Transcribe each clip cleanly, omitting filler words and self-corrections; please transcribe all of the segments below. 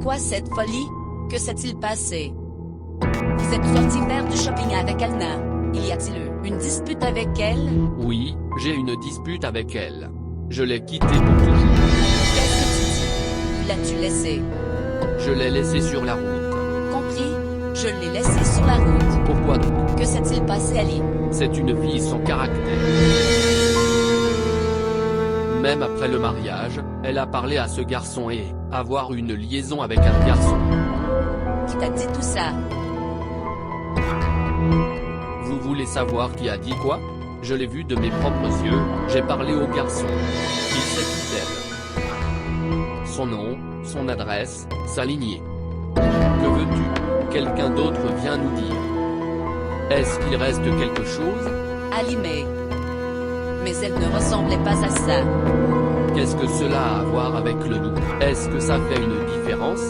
Pourquoi cette folie? Que s'est-il passé? Vous êtes sorti faire du shopping avec Alina. Y a-t-il eu une dispute avec elle? Oui, j'ai une dispute avec elle. Je l'ai quittée pour toujours. Qu'est-ce que tu dis? Où l'as-tu laissé? Je l'ai laissée sur la route. Compris? Je l'ai laissé sur la route. Pourquoi donc? Que s'est-il passé, Ali? C'est une fille sans caractère. Même après le mariage, elle a parlé à ce garçon et avoir une liaison avec un garçon. Qui t'a dit tout ça? Vous voulez savoir qui a dit quoi? Je l'ai vu de mes propres yeux, j'ai parlé au garçon. Il sait qui t'aime. Son nom, son adresse, sa lignée. Que veux-tu? Quelqu'un d'autre vient nous dire. Est-ce qu'il reste quelque chose? Ali, mais elle ne ressemblait pas à ça. Qu'est-ce que cela a à voir avec le loup? Est-ce que ça fait une différence?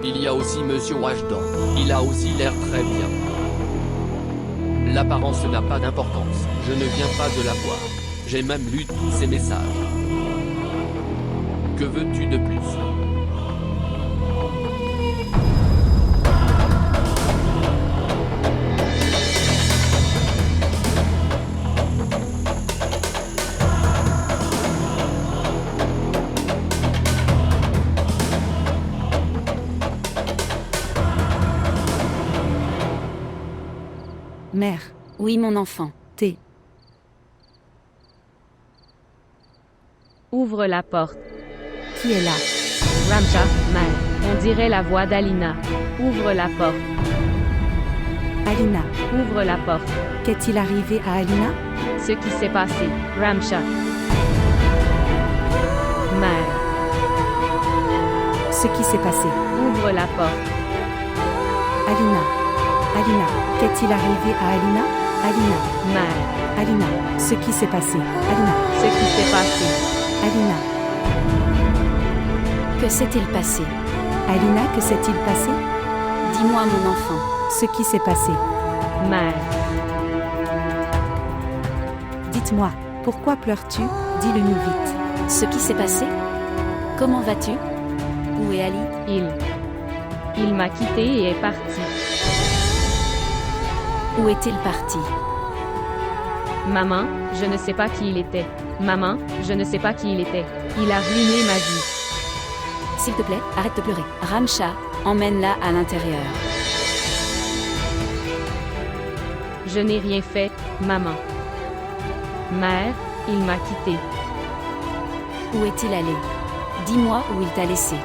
Il y a aussi Monsieur Washdan. Il a aussi l'air très bien. L'apparence n'a pas d'importance. Je ne viens pas de la voir. J'ai même lu tous ses messages. Que veux-tu de plus? Mère, Oui, mon enfant. T. Ouvre la porte. Qui est là? Ramsha, mère. On dirait la voix d'Alina. Ouvre la porte. Alina. Ouvre la porte. Qu'est-il arrivé à Alina? Ce qui s'est passé. Ramsha. Mère. Ce qui s'est passé. Ouvre la porte. Alina. Alina. Qu'est-il arrivé à Alina? Alina. Mère. Alina. Ce qui s'est passé. Alina. Ce qui s'est passé. Alina. Que s'est-il passé? Alina, que s'est-il passé? Dis-moi, mon enfant. Ce qui s'est passé. Mère. Dites-moi, pourquoi pleures-tu? Dis-le-nous vite. Ce qui s'est passé? Comment vas-tu? Où est Ali? Il m'a quitté et est parti. Où est-il parti? Maman, je ne sais pas qui il était. Maman, je ne sais pas qui il était. Il a ruiné ma vie. S'il te plaît, arrête de pleurer. Ramsha, emmène-la à l'intérieur. Je n'ai rien fait, maman. Mère, il m'a quitté. Où est-il allé? Dis-moi où il t'a laissé.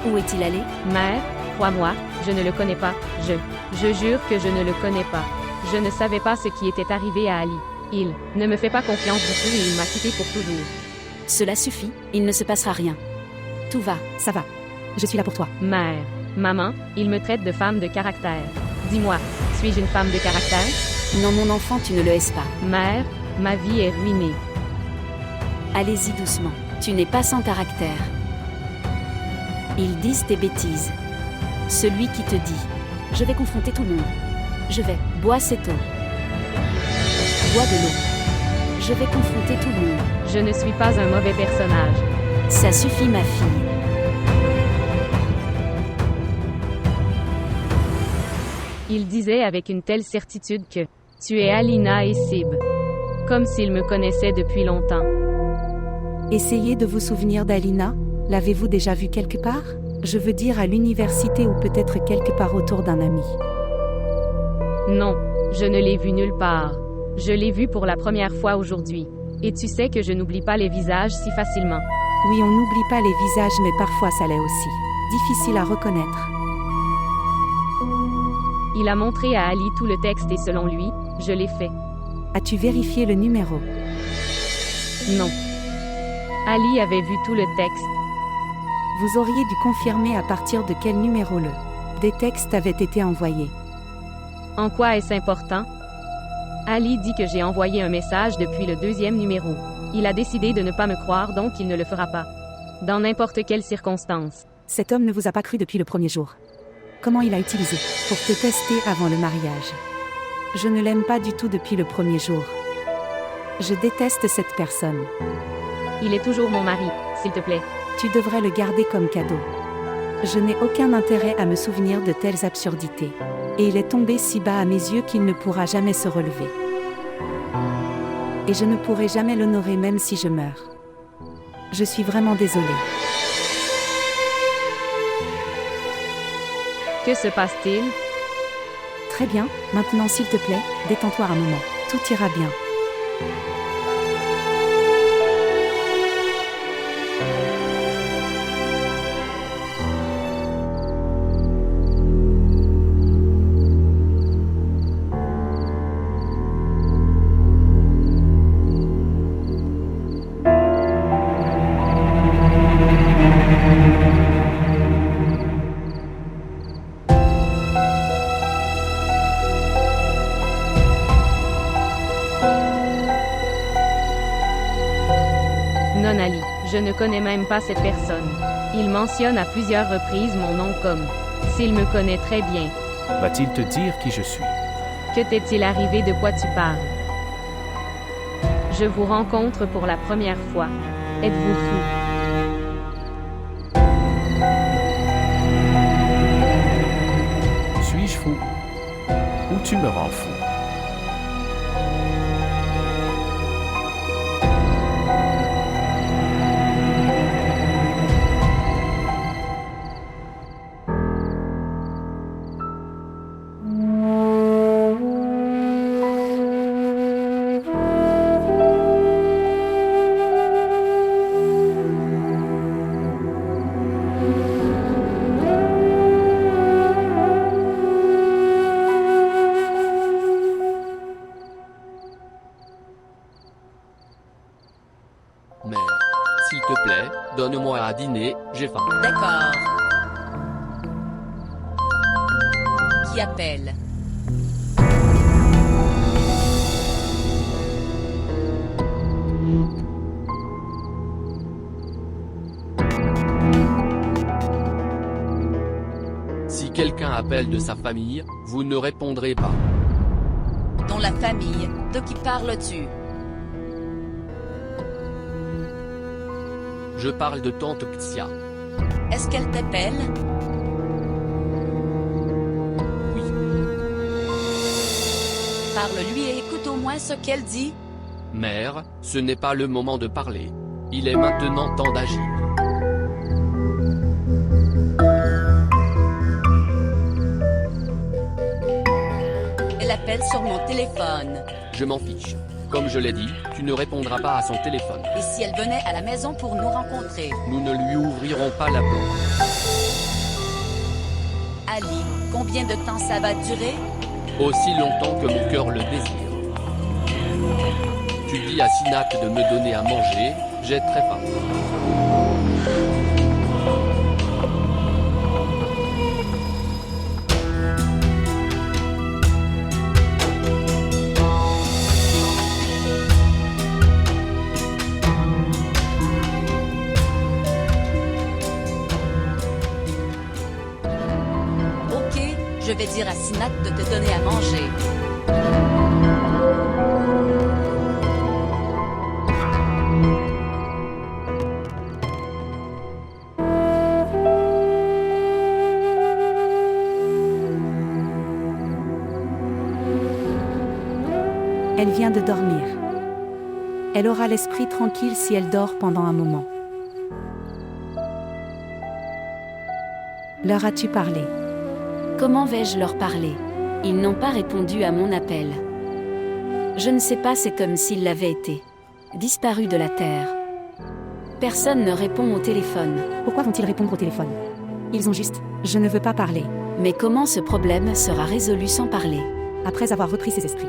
Où est-il allé? Mère, crois-moi, je ne le connais pas. Je jure que je ne le connais pas. Je ne savais pas ce qui était arrivé à Ali. Il ne me fait pas confiance du tout et il m'a quitté pour toujours. Cela suffit, il ne se passera rien. Tout va. Ça va. Je suis là pour toi. Mère, maman, il me traite de femme de caractère. Dis-moi, suis-je une femme de caractère? Non, mon enfant, tu ne le haises pas. Mère, ma vie est ruinée. Allez-y doucement. Tu n'es pas sans caractère. Ils disent tes bêtises. Celui qui te dit « Je vais confronter tout le monde. Je vais, bois cette eau. Bois de l'eau. Je vais confronter tout le monde. Je ne suis pas un mauvais personnage. Ça suffit, ma fille. » Il disait avec une telle certitude que « Tu es Alina et Sib. » Comme s'il me connaissait depuis longtemps. Essayez de vous souvenir d'Alina. L'avez-vous déjà vue quelque part? Je veux dire à l'université ou peut-être quelque part autour d'un ami. Non, je ne l'ai vue nulle part. Je l'ai vue pour la première fois aujourd'hui. Et tu sais que je n'oublie pas les visages si facilement. Oui, on n'oublie pas les visages, mais parfois ça l'est aussi. Difficile à reconnaître. Il a montré à Ali tout le texte et selon lui, je l'ai fait. As-tu vérifié le numéro? Non. Ali avait vu tout le texte. Vous auriez dû confirmer à partir de quel numéro des textes avaient été envoyés. En quoi est-ce important? Ali dit que j'ai envoyé un message depuis le 2e numéro. Il a décidé de ne pas me croire, donc il ne le fera pas. Dans n'importe quelle circonstance. Cet homme ne vous a pas cru depuis le premier jour. Comment il a utilisé pour te tester avant le mariage? Je ne l'aime pas du tout depuis le premier jour. Je déteste cette personne. Il est toujours mon mari, s'il te plaît. Tu devrais le garder comme cadeau. Je n'ai aucun intérêt à me souvenir de telles absurdités. Et il est tombé si bas à mes yeux qu'il ne pourra jamais se relever. Et je ne pourrai jamais l'honorer même si je meurs. Je suis vraiment désolée. Que se passe-t-il? Très bien, maintenant s'il te plaît, détends-toi un moment. Tout ira bien. Non, Ali, je ne connais même pas cette personne. Il mentionne à plusieurs reprises mon nom comme s'il me connaît très bien. Va-t-il te dire qui je suis? Que t'est-il arrivé, de quoi tu parles? Je vous rencontre pour la première fois. Êtes-vous fou? Suis-je fou? Ou tu me rends fou? Mère, s'il te plaît, donne-moi à dîner, j'ai faim. D'accord. Qui appelle? Si quelqu'un appelle de sa famille, vous ne répondrez pas. Dans la famille, de qui parles-tu? Je parle de tante Xia. Est-ce qu'elle t'appelle? Oui. Parle-lui et écoute au moins ce qu'elle dit. Mère, ce n'est pas le moment de parler. Il est maintenant temps d'agir. Elle appelle sur mon téléphone. Je m'en fiche. Comme je l'ai dit, tu ne répondras pas à son téléphone. Et si elle venait à la maison pour nous rencontrer? Nous ne lui ouvrirons pas la porte. Ali, combien de temps ça va durer? Aussi longtemps que mon cœur le désire. Tu dis à Sinat de me donner à manger, j'ai très faim. Ok, je vais dire à Sinat de te donner à manger. Elle vient de dormir. Elle aura l'esprit tranquille si elle dort pendant un moment. Leur as-tu parlé? Comment vais-je leur parler? Ils n'ont pas répondu à mon appel. Je ne sais pas, c'est comme s'ils l'avaient été. Disparus de la Terre. Personne ne répond au téléphone. Pourquoi vont-ils répondre au téléphone? Ils ont juste « je ne veux pas parler Mais comment ce problème sera résolu sans parler? » après avoir repris ses esprits.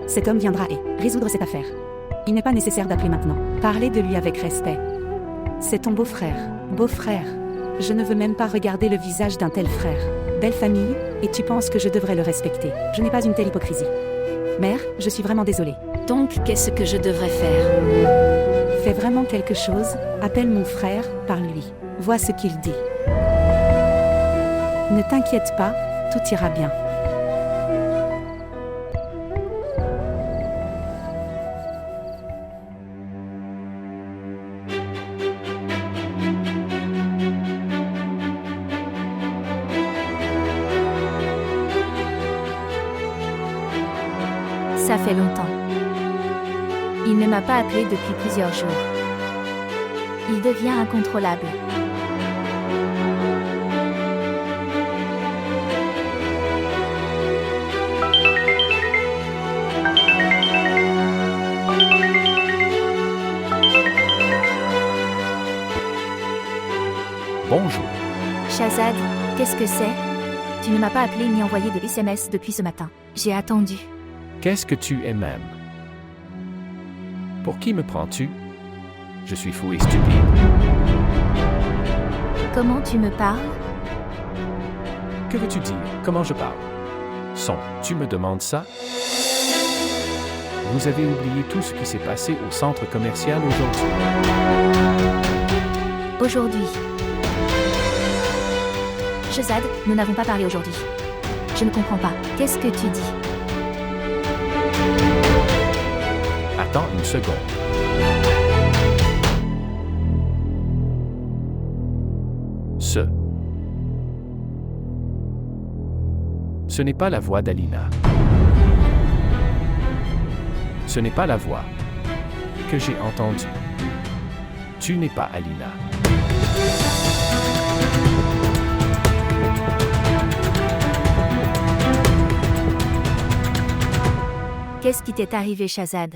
Cet homme viendra et résoudre cette affaire. Il n'est pas nécessaire d'appeler maintenant. Parlez de lui avec respect. C'est ton beau-frère. Beau-frère. Je ne veux même pas regarder le visage d'un tel frère. Belle famille, et tu penses que je devrais le respecter. Je n'ai pas une telle hypocrisie. Mère, je suis vraiment désolée. Donc, qu'est-ce que je devrais faire? Fais vraiment quelque chose, appelle mon frère, parle-lui. Vois ce qu'il dit. Ne t'inquiète pas, tout ira bien. Ça fait longtemps. Il ne m'a pas appelé depuis plusieurs jours. Il devient incontrôlable. Bonjour. Shahzad, qu'est-ce que c'est? Tu ne m'as pas appelé ni envoyé de SMS depuis ce matin. J'ai attendu. Qu'est-ce que tu es même? Pour qui me prends-tu? Je suis fou et stupide. Comment tu me parles? Que veux-tu dire? Comment je parle? Tu me demandes ça? Vous avez oublié tout ce qui s'est passé au centre commercial aujourd'hui. Aujourd'hui. Shahzad, nous n'avons pas parlé aujourd'hui. Je ne comprends pas. Qu'est-ce que tu dis? Attends une seconde. Ce n'est pas la voix d'Alina. Ce n'est pas la voix que j'ai entendue. Tu n'es pas Alina. Qu'est-ce qui t'est arrivé, Shahzad?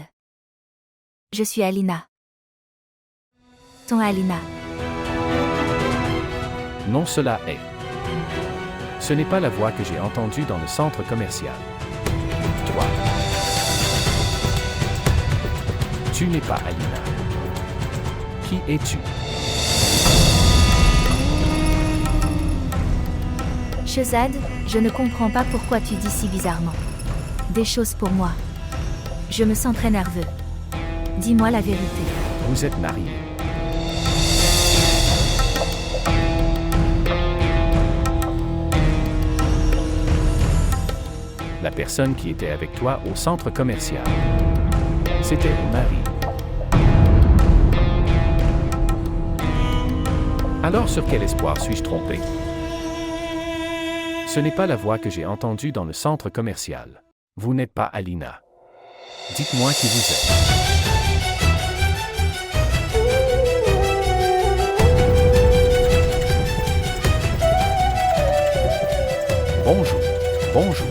Je suis Alina. Ton Alina. Non, cela est. Ce n'est pas la voix que j'ai entendue dans le centre commercial. Toi. Tu n'es pas Alina. Qui es-tu? Shahzad, je ne comprends pas pourquoi tu dis si bizarrement des choses pour moi. Je me sens très nerveux. Dis-moi la vérité. Vous êtes mariés. La personne qui était avec toi au centre commercial, c'était mon mari. Alors sur quel espoir suis-je trompé? Ce n'est pas la voix que j'ai entendue dans le centre commercial. Vous n'êtes pas Alina. Dites-moi qui vous êtes. Bonjour. Bonjour.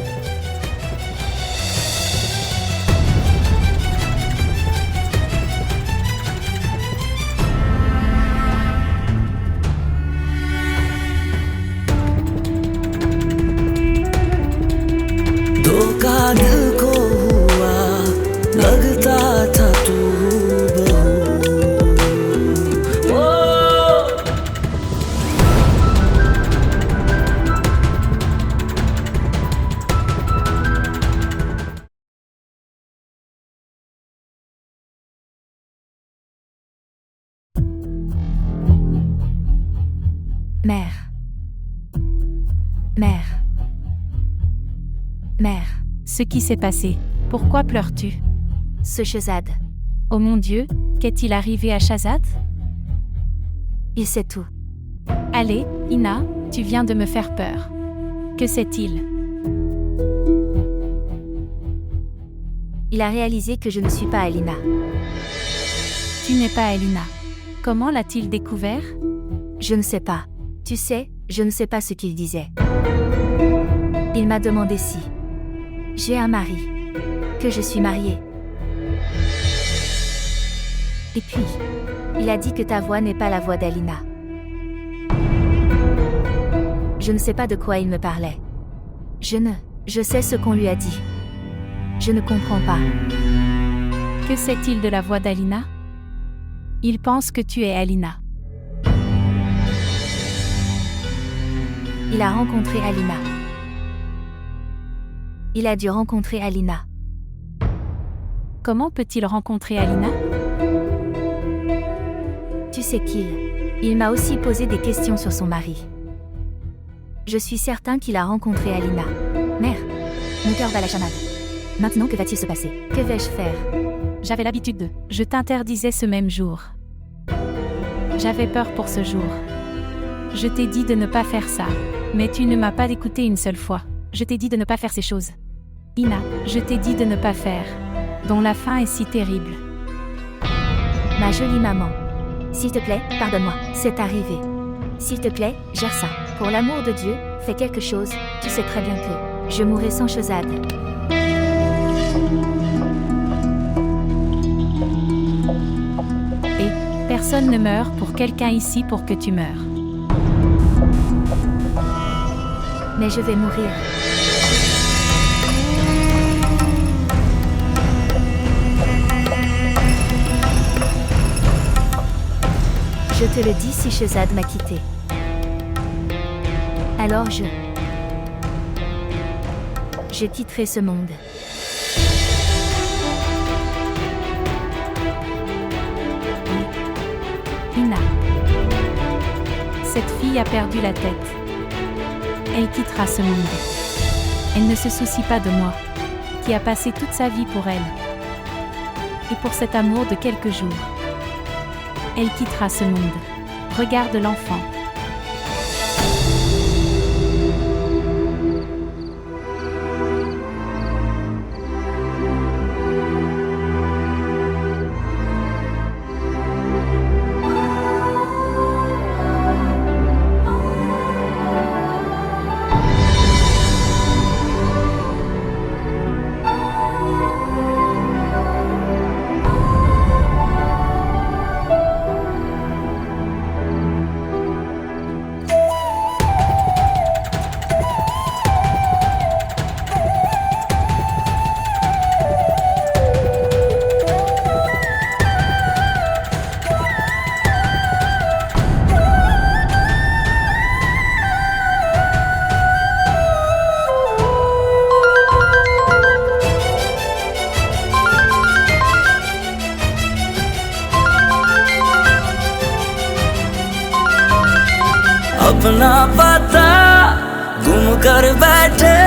धोखा दिल को हुआ लगता था तू बहू Mère. Mère. Mère. Ce qui s'est passé. Pourquoi pleures-tu? Ce Shahzad. Oh mon Dieu, qu'est-il arrivé à Shahzad? Il sait tout. Allez, Ina, tu viens de me faire peur. Que sait-il? Il a réalisé que je ne suis pas Alina. Tu n'es pas Alina. Comment l'a-t-il découvert? Je ne sais pas. Tu sais, je ne sais pas ce qu'il disait. Il m'a demandé si j'ai un mari, que je suis mariée. Et puis, il a dit que ta voix n'est pas la voix d'Alina. Je ne sais pas de quoi il me parlait. Je sais ce qu'on lui a dit. Je ne comprends pas. Que sait-il de la voix d'Alina? Il pense que tu es Alina. Il a rencontré Alina. Il a dû rencontrer Alina. Comment peut-il rencontrer Alina? Tu sais qu'il m'a aussi posé des questions sur son mari. Je suis certain qu'il a rencontré Alina. Mère, mon cœur bat la chamade. Maintenant, que va-t-il se passer? Que vais-je faire? J'avais l'habitude de. Je t'interdisais ce même jour. J'avais peur pour ce jour. Je t'ai dit de ne pas faire ça. Mais tu ne m'as pas écouté une seule fois. Je t'ai dit de ne pas faire ces choses. Ina, je t'ai dit de ne pas faire. Dont la fin est si terrible. Ma jolie maman. S'il te plaît, pardonne-moi, c'est arrivé. S'il te plaît, gère ça. Pour l'amour de Dieu, fais quelque chose, tu sais très bien que je mourrai sans Shehzad. Et personne ne meurt pour quelqu'un ici pour que tu meurs. Mais je vais mourir. Je te le dis si Shehzad m'a quitté. Alors je quitterai ce monde. Ina. Cette fille a perdu la tête. Elle quittera ce monde. Elle ne se soucie pas de moi, qui a passé toute sa vie pour elle. Et pour cet amour de quelques jours. Elle quittera ce monde. Regarde l'enfant. अपना पता गुम कर बैठे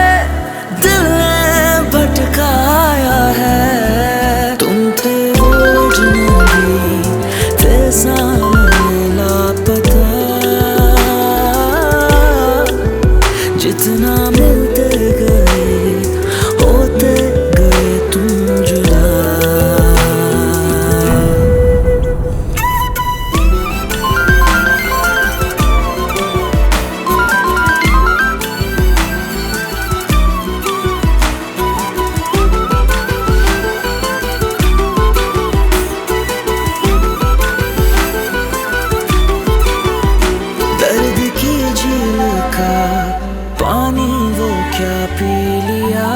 दिल ने भटकाया है तुम थे रोज भी थे सामने लापता जितना मिलते गए होते गए तुम जुदा पानी वो क्या पी लिया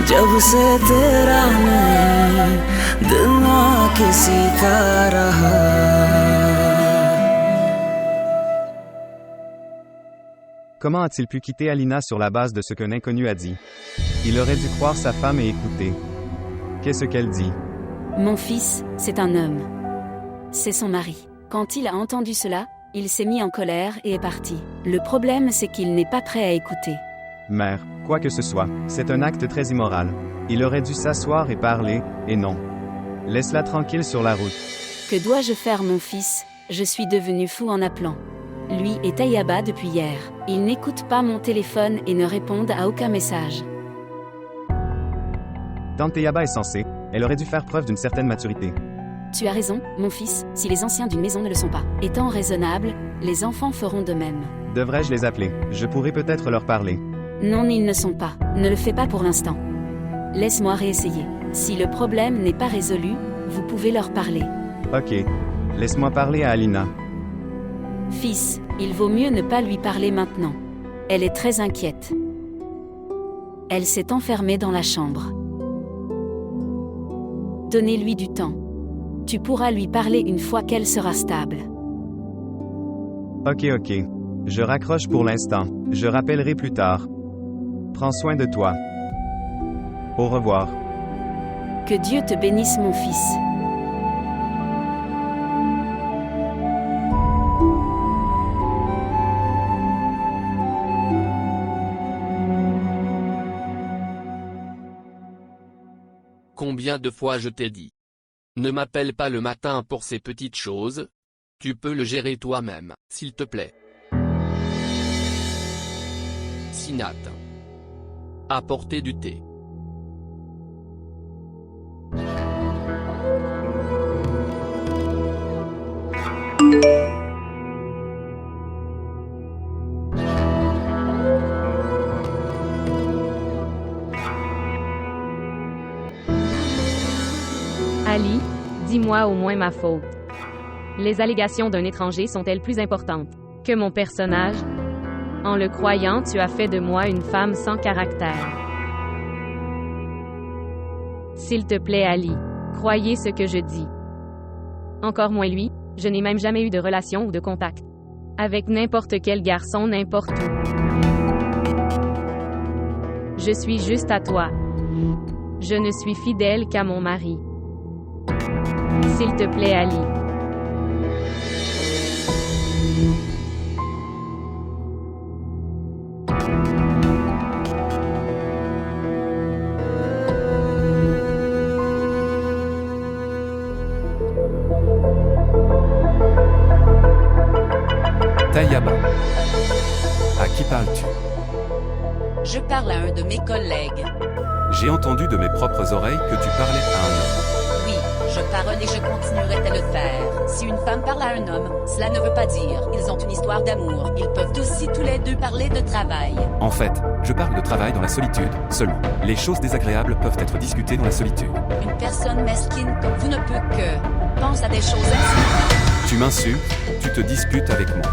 जब से तेरा नहीं दिल ना किसी का रहा Comment a-t-il pu quitter Alina sur la base de ce qu'un inconnu a dit? Il aurait dû croire sa femme et écouter. Qu'est-ce qu'elle dit? Mon fils, c'est un homme. C'est son mari. Quand il a entendu cela, il s'est mis en colère et est parti. Le problème, c'est qu'il n'est pas prêt à écouter. Mère, quoi que ce soit, c'est un acte très immoral. Il aurait dû s'asseoir et parler, et non. Laisse-la tranquille sur la route. Que dois-je faire, mon fils? Je suis devenu fou en appelant. Lui et Tayaba depuis hier. Ils n'écoutent pas mon téléphone et ne répondent à aucun message. Tante Tayaba est censée, elle aurait dû faire preuve d'une certaine maturité. Tu as raison, mon fils, si les anciens d'une maison ne le sont pas. Étant raisonnables, les enfants feront de même. Devrais-je les appeler? Je pourrais peut-être leur parler. Non, ils ne sont pas. Ne le fais pas pour l'instant. Laisse-moi réessayer. Si le problème n'est pas résolu, vous pouvez leur parler. Ok. Laisse-moi parler à Alina. Fils, il vaut mieux ne pas lui parler maintenant. Elle est très inquiète. Elle s'est enfermée dans la chambre. Donnez-lui du temps. Tu pourras lui parler une fois qu'elle sera stable. Ok. Je raccroche pour l'instant. Je rappellerai plus tard. Prends soin de toi. Au revoir. Que Dieu te bénisse, mon fils. Combien de fois je t'ai dit? Ne m'appelle pas le matin pour ces petites choses. Tu peux le gérer toi-même, s'il te plaît. Sinat. Apportez du thé. Ali, dis-moi au moins ma faute. Les allégations d'un étranger sont-elles plus importantes que mon personnage? En le croyant, tu as fait de moi une femme sans caractère. S'il te plaît, Ali, croyez ce que je dis. Encore moins lui, je n'ai même jamais eu de relation ou de contact avec n'importe quel garçon, n'importe où. Je suis juste à toi. Je ne suis fidèle qu'à mon mari. S'il te plaît, Ali. Tayyaba. À qui parles-tu? Je parle à un de mes collègues. J'ai entendu de mes propres oreilles que tu parlais à un homme. Oui, je parle et je continuerai à le faire. Si une femme parle à un homme, cela ne veut pas dire ils ont une histoire d'amour. Ils peuvent aussi tous les deux parler de travail. En fait, je parle de travail dans la solitude, seulement. Les choses désagréables peuvent être discutées dans la solitude. Une personne mesquine comme vous ne peut que pense à des choses insignifiantes. Tu m'insultes, tu te disputes avec moi.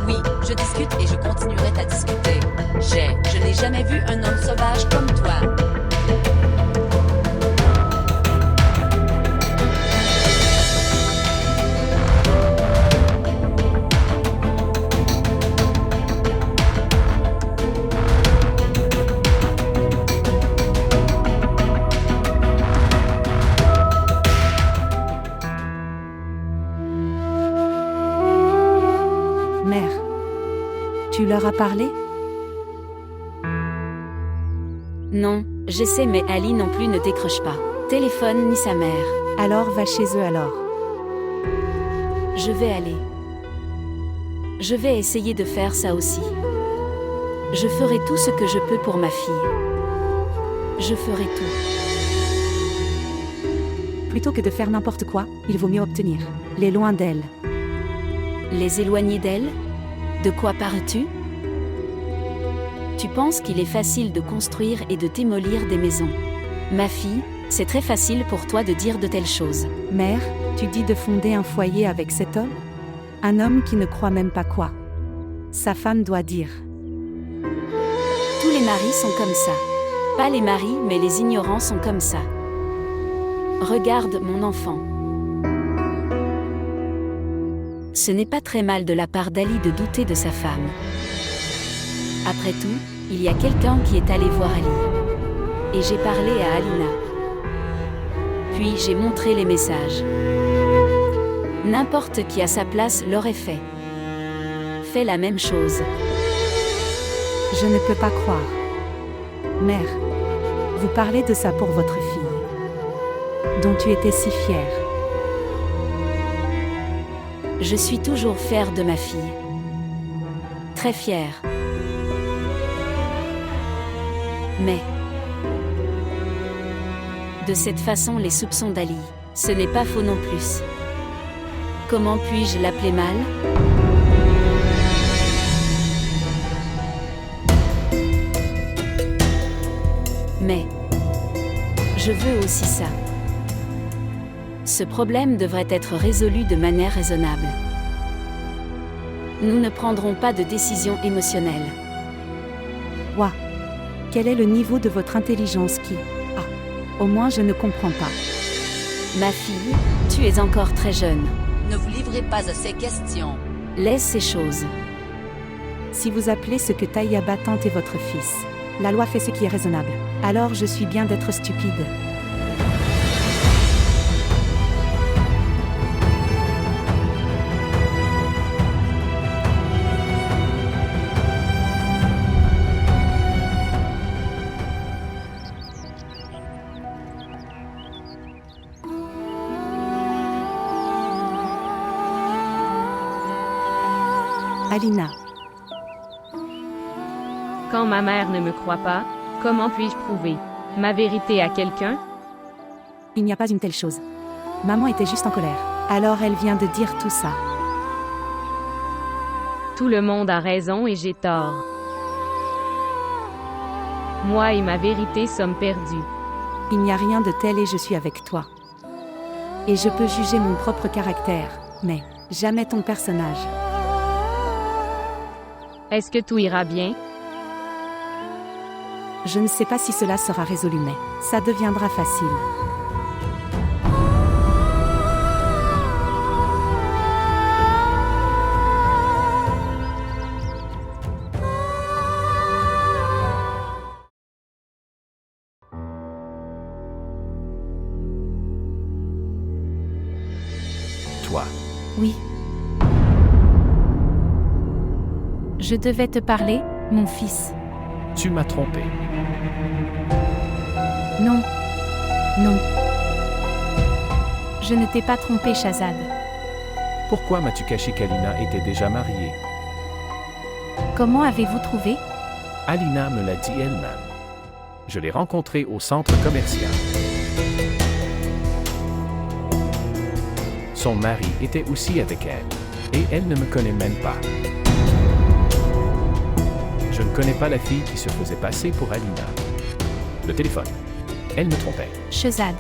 Oui, je discute et je continuerai à discuter. Je n'ai jamais vu un homme sauvage comme toi. Mère, tu leur as parlé? Non, je sais mais Ali non plus ne décroche pas. Téléphone ni sa mère. Alors va chez eux alors. Je vais aller. Je vais essayer de faire ça aussi. Je ferai tout ce que je peux pour ma fille. Je ferai tout. Plutôt que de faire n'importe quoi, il vaut mieux obtenir les loin d'elle. Les éloigner d'elle? De quoi parles-tu? Tu penses qu'il est facile de construire et de démolir des maisons. Ma fille, c'est très facile pour toi de dire de telles choses. Mère, tu dis de fonder un foyer avec cet homme? Un homme qui ne croit même pas quoi. Sa femme doit dire. Tous les maris sont comme ça. Pas les maris, mais les ignorants sont comme ça. Regarde mon enfant. Ce n'est pas très mal de la part d'Ali de douter de sa femme. Après tout, il y a quelqu'un qui est allé voir Ali. Et j'ai parlé à Alina. Puis j'ai montré les messages. N'importe qui à sa place l'aurait fait. Fais la même chose. Je ne peux pas croire. Mère, vous parlez de ça pour votre fille, dont tu étais si fière. Je suis toujours fière de ma fille. Très fière. Mais, de cette façon, les soupçons d'Ali, ce n'est pas faux non plus. Comment puis-je l'appeler mal? Mais, je veux aussi ça. Ce problème devrait être résolu de manière raisonnable. Nous ne prendrons pas de décision émotionnelle. Ouah, quel est le niveau de votre intelligence qui... Ah, au moins je ne comprends pas. Ma fille, tu es encore très jeune. Ne vous livrez pas à ces questions. Laisse ces choses. Si vous appelez ce que Tayyaba tente est votre fils, la loi fait ce qui est raisonnable. Alors je suis bien d'être stupide. Alina. Quand ma mère ne me croit pas, comment puis-je prouver ma vérité à quelqu'un? Il n'y a pas une telle chose. Maman était juste en colère. Alors elle vient de dire tout ça. Tout le monde a raison et j'ai tort. Moi et ma vérité sommes perdus. Il n'y a rien de tel et je suis avec toi. Et je peux juger mon propre caractère, mais jamais ton personnage. Est-ce que tout ira bien? Je ne sais pas si cela sera résolu, mais ça deviendra facile. Toi. Oui. Je devais te parler, mon fils. Tu m'as trompé. Non. Non. Je ne t'ai pas trompé, Shahzad. Pourquoi m'as-tu caché qu'Alina était déjà mariée? Comment avez-vous trouvé? Alina me l'a dit elle-même. Je l'ai rencontrée au centre commercial. Son mari était aussi avec elle, et elle ne me connaît même pas. Je ne connais pas la fille qui se faisait passer pour Alina. Le téléphone. Elle me trompait. Shahzad.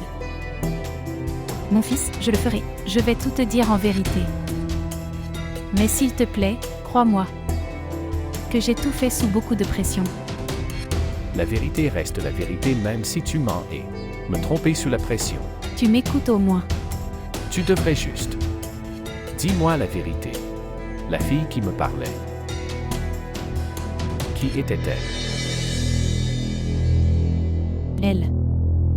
Mon fils, je le ferai. Je vais tout te dire en vérité. Mais s'il te plaît, crois-moi. Que j'ai tout fait sous beaucoup de pression. La vérité reste la vérité même si tu mens et me tromper sous la pression. Tu m'écoutes au moins. Tu devrais juste. Dis-moi la vérité. La fille qui me parlait. Qui était-elle? Elle.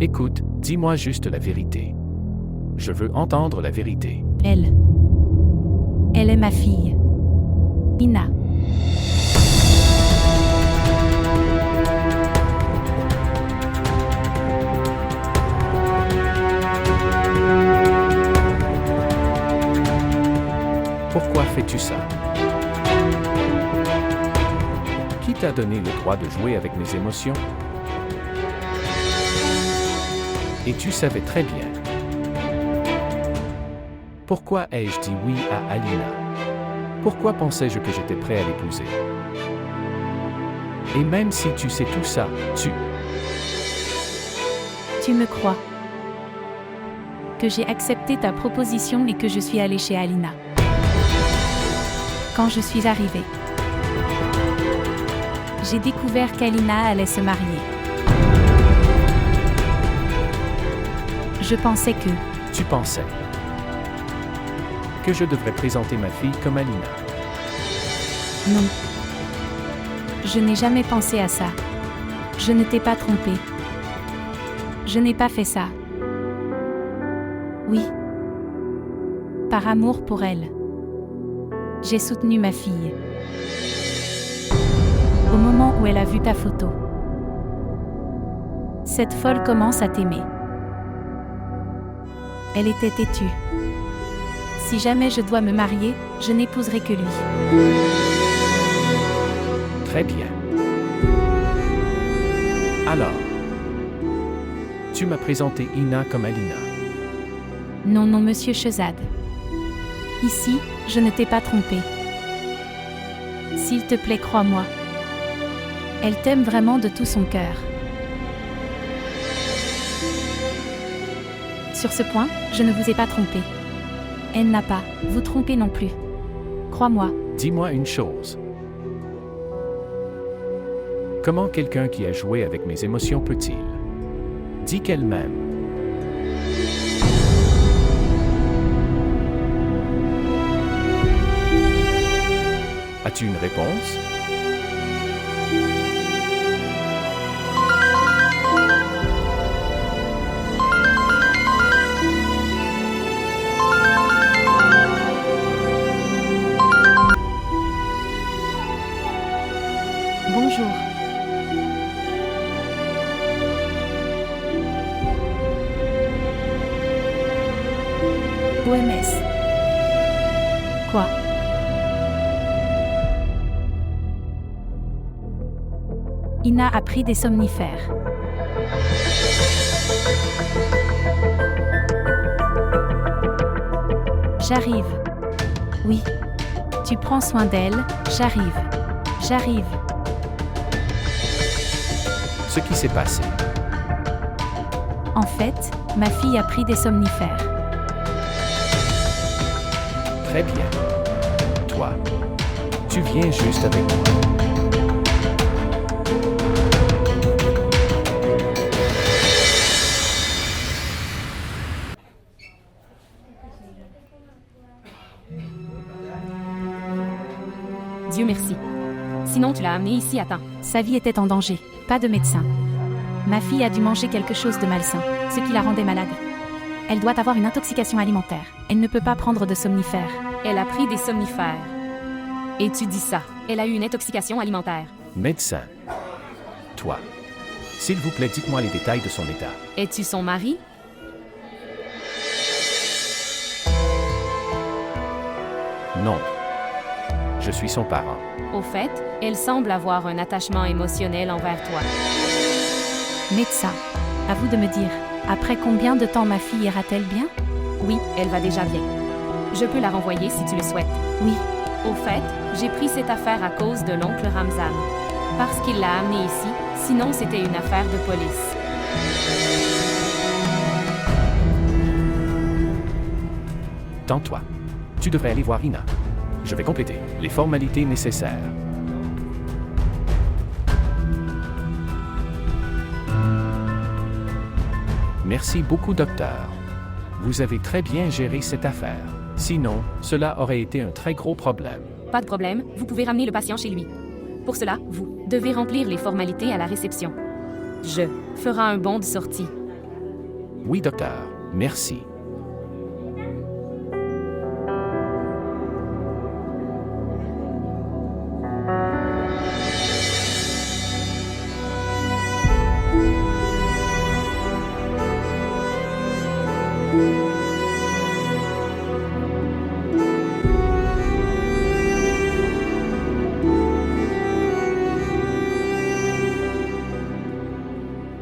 Écoute, dis-moi juste la vérité. Je veux entendre la vérité. Elle. Elle est ma fille. Ina. Pourquoi fais-tu ça? Qui t'a donné le droit de jouer avec mes émotions? Et tu savais très bien. Pourquoi ai-je dit oui à Alina? Pourquoi pensais-je que j'étais prêt à l'épouser? Et même si tu sais tout ça, Tu me crois. Que j'ai accepté ta proposition et que je suis allée chez Alina. Quand je suis arrivée, j'ai découvert qu'Alina allait se marier. Je pensais que... Tu pensais que je devrais présenter ma fille comme Alina. Non. Je n'ai jamais pensé à ça. Je ne t'ai pas trompé. Je n'ai pas fait ça. Oui. Par amour pour elle. J'ai soutenu ma fille. Au moment où elle a vu ta photo. Cette folle commence à t'aimer. Elle était têtue. Si jamais je dois me marier, je n'épouserai que lui. Très bien. Alors, tu m'as présenté Ina comme Alina. Non, non, monsieur Shahzad. Ici, je ne t'ai pas trompé. S'il te plaît, crois-moi. Elle t'aime vraiment de tout son cœur. Sur ce point, je ne vous ai pas trompé. Elle n'a pas vous trompé non plus. Crois-moi. Dis-moi une chose. Comment quelqu'un qui a joué avec mes émotions peut-il? Dis qu'elle m'aime. As-tu une réponse? Bonjour. OMS. Quoi? Ina a pris des somnifères. J'arrive. Oui. Tu prends soin d'elle, j'arrive. J'arrive. Ce qui s'est passé. En fait, ma fille a pris des somnifères. Très bien. Toi, tu viens juste avec moi. Dieu merci. Sinon, tu l'as amené ici à temps. Sa vie était en danger. Pas de médecin. Ma fille a dû manger quelque chose de malsain, ce qui la rendait malade. Elle doit avoir une intoxication alimentaire. Elle ne peut pas prendre de somnifères. Elle a pris des somnifères. Et tu dis ça. Elle a eu une intoxication alimentaire. Médecin. Toi. S'il vous plaît, dites-moi les détails de son état. Es-tu son mari? Non. Je suis son parent. Au fait, elle semble avoir un attachement émotionnel envers toi. Médecin, à vous de me dire, après combien de temps ma fille ira-t-elle bien? Oui, elle va déjà bien. Je peux la renvoyer si tu le souhaites. Oui. Au fait, j'ai pris cette affaire à cause de l'oncle Ramzan. Parce qu'il l'a amenée ici, sinon c'était une affaire de police. Tends-toi. Tu devrais aller voir Ina. Je vais compléter les formalités nécessaires. Merci beaucoup, docteur. Vous avez très bien géré cette affaire. Sinon, cela aurait été un très gros problème. Pas de problème, vous pouvez ramener le patient chez lui. Pour cela, vous devez remplir les formalités à la réception. Je ferai un bon de sortie. Oui, docteur. Merci.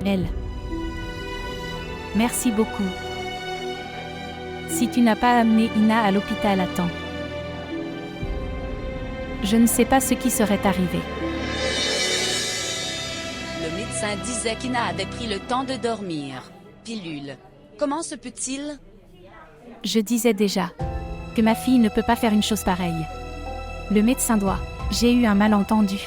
Elle. Merci beaucoup. Si tu n'as pas amené Ina à l'hôpital à temps, je ne sais pas ce qui serait arrivé. Le médecin disait qu'Ina avait pris le temps de dormir. Pilule. Comment se peut-il? Je disais déjà que ma fille ne peut pas faire une chose pareille. Le médecin doit. J'ai eu un malentendu.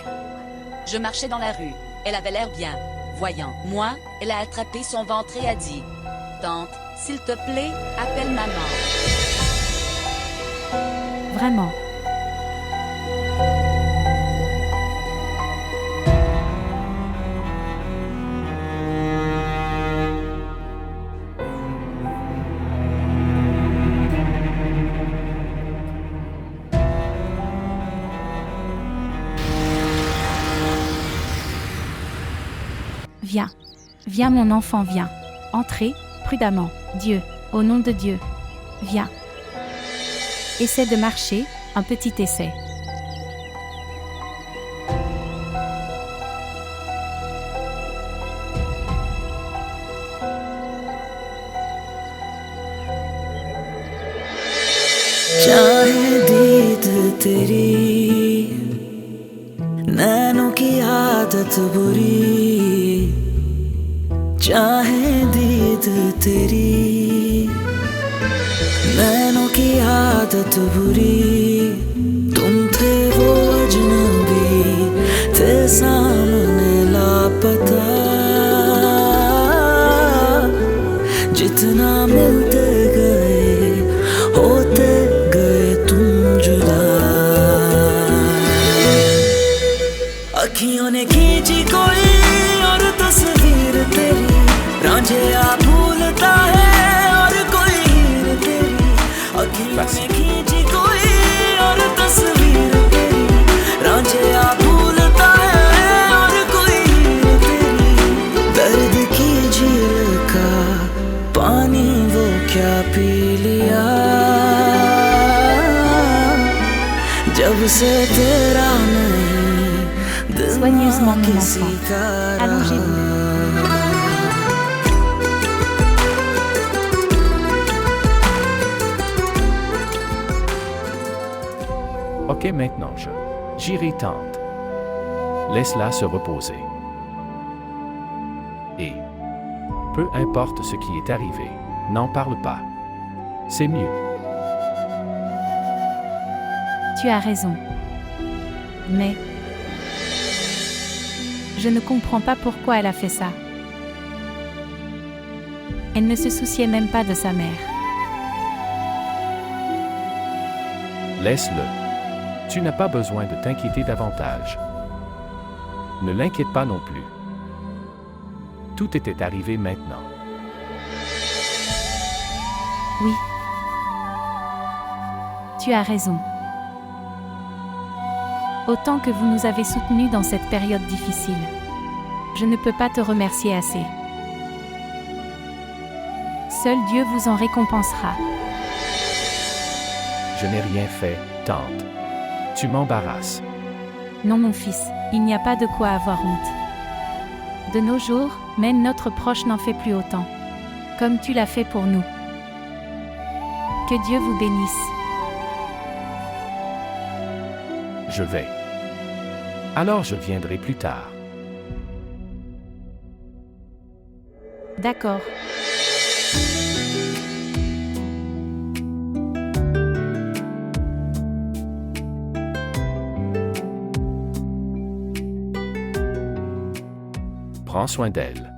Je marchais dans la rue. Elle avait l'air bien. Voyant moi, elle a attrapé son ventre et a dit « Tante, s'il te plaît, appelle maman. » Vraiment. Viens. Viens mon enfant, viens. Entrez, prudemment. Dieu, au nom de Dieu. Viens. Essaie de marcher, un petit essai. चाहे दीद तेरी नैनों की आदत बुरी चाहे दीद तेरी नैनों की आदत बुरी तुम थे वो अजनबी थे सामने लापता जितना मिलते गए होते गए तुम जुदा अखियों ने खींची कोई और तस्वीर तेरी रांझिया भूलता है और कोई हीर तेरी अखियों ने खींची कोई और तस्वीर तेरी रांझिया भूलता है और कोई हीर तेरी दर्द की झील का पानी वो क्या पी लिया जब से तेरा नहीं दिल soigneusement mon enfant. Allongez-vous. Ok, maintenant j'irai tante. Laisse-la se reposer. Et, peu importe ce qui est arrivé, n'en parle pas. C'est mieux. Tu as raison. Mais je ne comprends pas pourquoi elle a fait ça. Elle ne se souciait même pas de sa mère. Laisse-le. Tu n'as pas besoin de t'inquiéter davantage. Ne l'inquiète pas non plus. Tout était arrivé maintenant. Oui. Tu as raison. Autant que vous nous avez soutenus dans cette période difficile. Je ne peux pas te remercier assez. Seul Dieu vous en récompensera. Je n'ai rien fait, tante. Tu m'embarrasses. Non mon fils, il n'y a pas de quoi avoir honte. De nos jours, même notre proche n'en fait plus autant. Comme tu l'as fait pour nous. Que Dieu vous bénisse. Je vais. Alors je viendrai plus tard. D'accord. Prends soin d'elle.